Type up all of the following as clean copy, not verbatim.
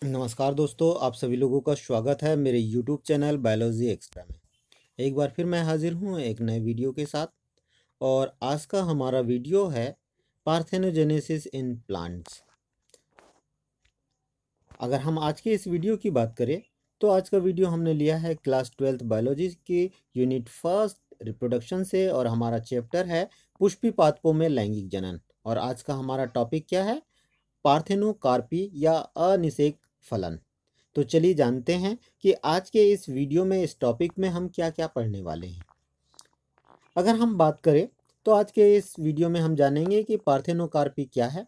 नमस्कार दोस्तों, आप सभी लोगों का स्वागत है मेरे YouTube चैनल बायोलॉजी एक्स्ट्रा में। एक बार फिर मैं हाजिर हूँ एक नए वीडियो के साथ। और आज का हमारा वीडियो है पार्थेनोजेनेसिस इन प्लांट्स। अगर हम आज के इस वीडियो की बात करें तो आज का वीडियो हमने लिया है क्लास 12th बायोलॉजी की यूनिट फर्स्ट रिप्रोडक्शन से, और हमारा चैप्टर है पुष्पी पादपों में लैंगिक जनन। और आज का हमारा टॉपिक क्या है? पार्थेनोकार्पी या अनिषेक फलन। तो चलिए जानते हैं कि आज के इस वीडियो में इस टॉपिक में हम क्या क्या पढ़ने वाले हैं। अगर हम बात करें तो आज के इस वीडियो में हम जानेंगे कि पार्थेनोकार्पी क्या है,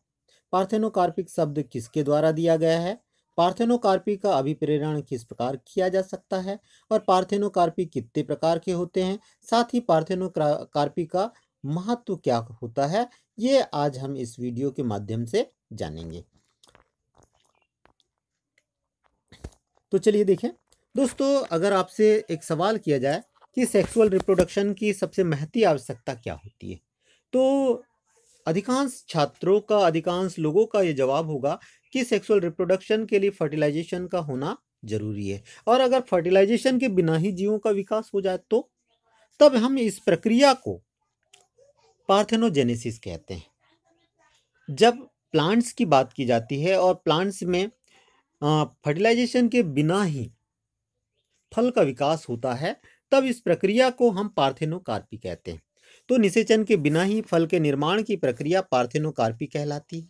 पार्थेनोकार्पिक शब्द किसके द्वारा दिया गया है, पार्थेनोकार्पी का अभिप्रेरण किस प्रकार किया जा सकता है, और पार्थेनोकार्पी कितने प्रकार के होते हैं, साथ ही पार्थेनोकार्पी का महत्व क्या होता है, ये आज हम इस वीडियो के माध्यम से जानेंगे। तो चलिए देखें दोस्तों, अगर आपसे एक सवाल किया जाए कि सेक्सुअल रिप्रोडक्शन की सबसे महती आवश्यकता क्या होती है, तो अधिकांश छात्रों का, अधिकांश लोगों का ये जवाब होगा कि सेक्सुअल रिप्रोडक्शन के लिए फर्टिलाइजेशन का होना जरूरी है। और अगर फर्टिलाइजेशन के बिना ही जीवों का विकास हो जाए तो तब हम इस प्रक्रिया को पार्थेनोजेनेसिस कहते हैं। जब प्लांट्स की बात की जाती है और प्लांट्स में फर्टिलाइजेशन के बिना ही फल का विकास होता है, तब इस प्रक्रिया को हम पार्थेनोकार्पी कहते हैं। तो निषेचन के बिना ही फल के निर्माण की प्रक्रिया पार्थेनोकार्पी कहलाती है।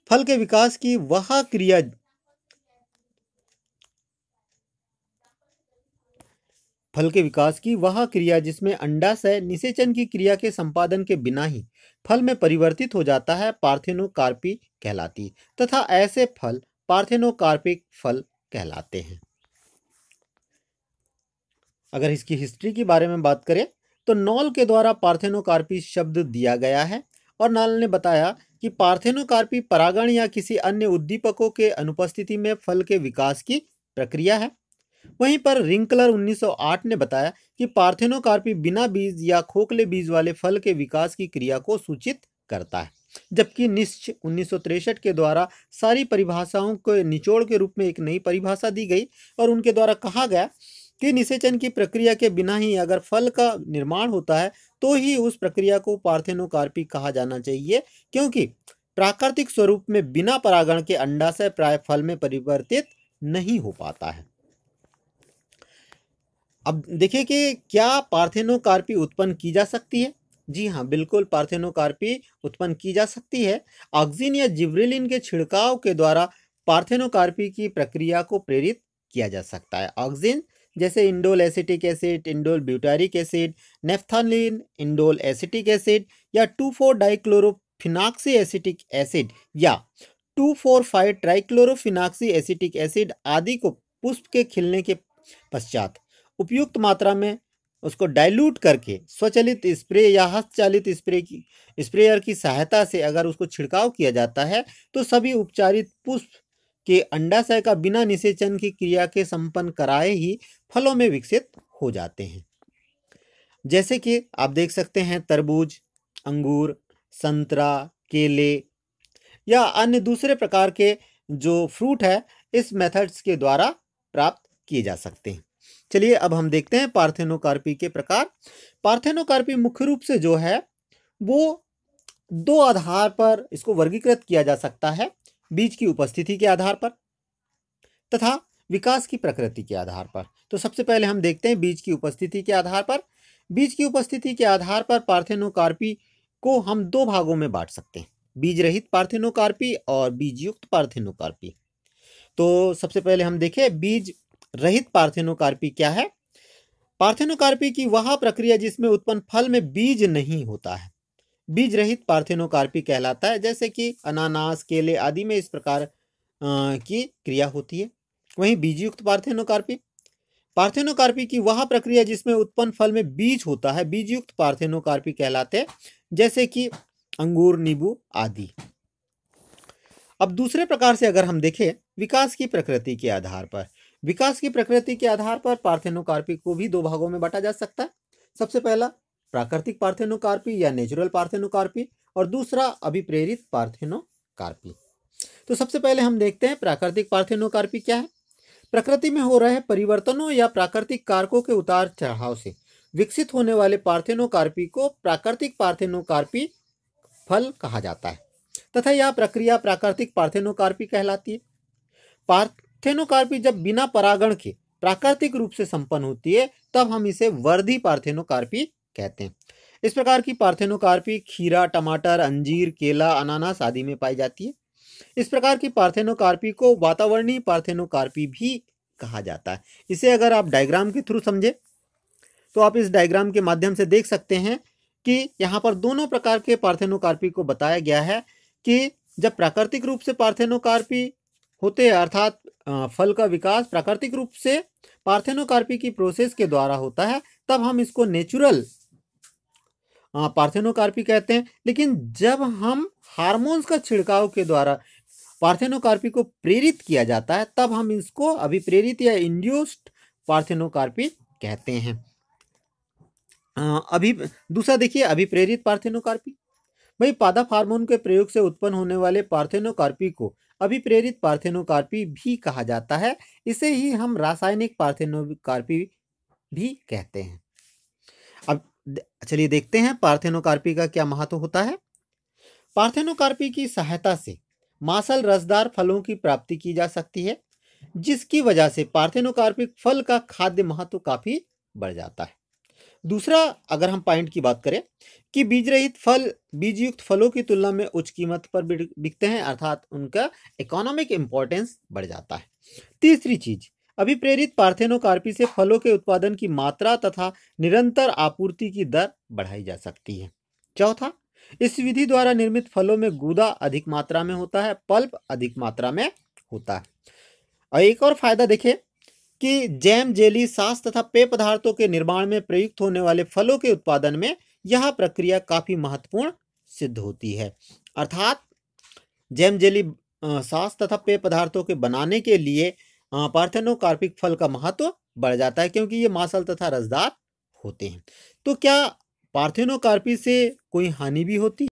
फल के विकास की वह क्रिया जिसमें अंडाशय निषेचन की क्रिया के संपादन के बिना ही फल में परिवर्तित हो जाता है, पार्थेनोकार्पी कहलाती है, तथा ऐसे फल पार्थेनोकार्पिक फल कहलाते हैं। अगर इसकी हिस्ट्री के बारे में बात करें तो नॉल के द्वारा पार्थेनोकार्पी शब्द दिया गया है, और नॉल ने बताया कि पार्थेनोकार्पी परागण या किसी अन्य उद्दीपकों के अनुपस्थिति में फल के विकास की प्रक्रिया है। वहीं पर रिंकलर 1908 ने बताया कि पार्थेनोकार्पी बिना बीज या खोखले बीज वाले फल के विकास की क्रिया को सूचित करता है, जबकि निश्च 1963 के द्वारा सारी परिभाषाओं को निचोड़ के रूप में एक नई परिभाषा दी गई, और उनके द्वारा कहा गया कि निषेचन की प्रक्रिया के बिना ही अगर फल का निर्माण होता है तो ही उस प्रक्रिया को पार्थेनोकार्पी कहा जाना चाहिए, क्योंकि प्राकृतिक स्वरूप में बिना परागण के अंडाशय प्राय फल में परिवर्तित नहीं हो पाता है। अब देखिए कि क्या पार्थेनोकार्पी उत्पन्न की जा सकती है। जी हाँ, बिल्कुल पार्थेनोकार्पी उत्पन्न की जा सकती है। ऑक्सिन या जिब्रेलिन के छिड़काव के द्वारा पार्थेनोकार्पी की प्रक्रिया को प्रेरित किया जा सकता है। ऑक्सिन जैसे indole acetic acid, indole butyric acid, naphthalene, indole acetic acid या 2,4-डाइक्लोरोफिनॉक्सी एसिटिक एसिड या 2,4,5-ट्राइक्लोरोफिनॉक्सी एसिटिक एसिड आदि को पुष्प के खिलने के पश्चात उपयुक्त मात्रा में उसको डाइल्यूट करके स्वचालित स्प्रे या हस्तचालित स्प्रेयर की सहायता से अगर उसको छिड़काव किया जाता है तो सभी उपचारित पुष्प के अंडाशय का बिना निषेचन की क्रिया के संपन्न कराए ही फलों में विकसित हो जाते हैं। जैसे कि आप देख सकते हैं तरबूज, अंगूर, संतरा, केले या अन्य दूसरे प्रकार के जो फ्रूट है इस मेथड्स के द्वारा प्राप्त किए जा सकते हैं। चलिए अब हम देखते हैं पार्थेनोकार्पी के प्रकार। पार्थेनोकार्पी मुख्य रूप से जो है वो दो आधार पर इसको वर्गीकृत किया जा सकता है, बीज की उपस्थिति के आधार पर तथा विकास की प्रकृति के आधार पर। तो सबसे पहले हम देखते हैं बीज की उपस्थिति के आधार पर। बीज की उपस्थिति के आधार पर पार्थेनोकार्पी को हम दो भागों में बांट सकते हैं, बीज रहित पार्थेनोकार्पी और बीज युक्त पार्थेनोकार्पी। तो सबसे पहले हम देखें बीज रहित पार्थेनोकार्पी क्या है। पार्थेनोकार्पी की वह प्रक्रिया जिसमें उत्पन्न फल में बीज नहीं होता है बीज रहित पार्थेनोकार्पी कहलाता है। जैसे कि अनानास, केले आदि में इस प्रकार की क्रिया होती है। वहीं बीज युक्त पार्थेनोकार्पी की वह प्रक्रिया जिसमें उत्पन्न फल में बीज होता है बीज युक्त पार्थेनोकार्पी कहलाते हैं, जैसे कि अंगूर, नींबू आदि। अब दूसरे प्रकार से अगर हम देखें विकास की प्रकृति के आधार पर, विकास की प्रकृति के आधार पर पार्थेनोकार्पी को भी दो भागों में बांटा जा सकता है। सबसे पहला प्राकृतिक पार्थेनोकार्पी या नेचुरल पार्थेनोकार्पी, और दूसरा अभिप्रेरित पार्थेनोकार्पी। तो सबसे पहले हम देखते हैं प्राकृतिक पार्थेनोकार्पी क्या है। प्रकृति में हो रहे परिवर्तनों या प्राकृतिक कारकों के उतार चढ़ाव से विकसित होने वाले पार्थेनोकार्पी को प्राकृतिक पार्थेनोकार्पी फल कहा जाता है तथा यह प्रक्रिया प्राकृतिक पार्थेनोकार्पी कहलाती है। पार्थेनोकार्पी जब बिना परागण के प्राकृतिक रूप से संपन्न होती है तब हम इसे वर्धी पार्थेनोकार्पी कहते हैं। इस प्रकार की पार्थेनोकार्पी खीरा, टमाटर, अंजीर, केला, अनानास आदि में पाई जाती है। इस प्रकार की पार्थेनोकार्पी को वातावरणीय पार्थेनोकार्पी भी कहा जाता है। इसे अगर आप डायग्राम के थ्रू समझे तो आप इस डायग्राम के माध्यम से देख सकते हैं कि यहाँ पर दोनों प्रकार के पार्थेनोकार्पी को बताया गया है कि जब प्राकृतिक रूप से पार्थेनोकार्पी होते हैं अर्थात फल का विकास प्राकृतिक रूप से पार्थेनोकार्पी की प्रोसेस के द्वारा होता है तब हम इसको नेचुरल पार्थेनोकार्पी कहते हैं। लेकिन जब हम हार्मोन्स का छिड़काव के द्वारा पार्थेनोकार्पी को प्रेरित किया जाता है तब हम इसको अभिप्रेरित या इंड्यूस्ड पार्थेनोकार्पी कहते हैं। अभी दूसरा देखिए अभिप्रेरित पार्थेनोकार्पी। भाई पादप हार्मोन के प्रयोग से उत्पन्न होने वाले पार्थेनोकार्पी को अभिप्रेरित पार्थेनोकार्पी भी कहा जाता है। इसे ही हम रासायनिक पार्थेनोकार्पी भी कहते हैं। अब चलिए देखते हैं पार्थेनोकार्पी का क्या महत्व होता है। पार्थेनोकार्पी की सहायता से मांसल रसदार फलों की प्राप्ति की जा सकती है जिसकी वजह से पार्थेनोकार्पिक फल का खाद्य महत्व काफी बढ़ जाता है। दूसरा अगर हम पॉइंट की बात करें कि बीज रहित फल बीजयुक्त फलों की तुलना में उच्च कीमत पर बिकते हैं अर्थात उनका इकोनॉमिक इंपॉर्टेंस बढ़ जाता है। तीसरी चीज अभिप्रेरित पार्थेनोकार्पी से फलों के उत्पादन की मात्रा तथा निरंतर आपूर्ति की दर बढ़ाई जा सकती है। चौथा इस विधि द्वारा निर्मित फलों में गूदा अधिक मात्रा में होता है, पल्प अधिक मात्रा में होता है। और एक और फायदा देखें कि जैम, जेली, सॉस तथा पेय पदार्थों के निर्माण में प्रयुक्त होने वाले फलों के उत्पादन में यह प्रक्रिया काफी महत्वपूर्ण सिद्ध होती है। अर्थात जैम, जेली, सॉस तथा पेय पदार्थों के बनाने के लिए पार्थेनोकार्पिक फल का महत्व बढ़ जाता है क्योंकि ये मांसल तथा रसदार होते हैं। तो क्या पार्थेनोकार्पी से कोई हानि भी होती है?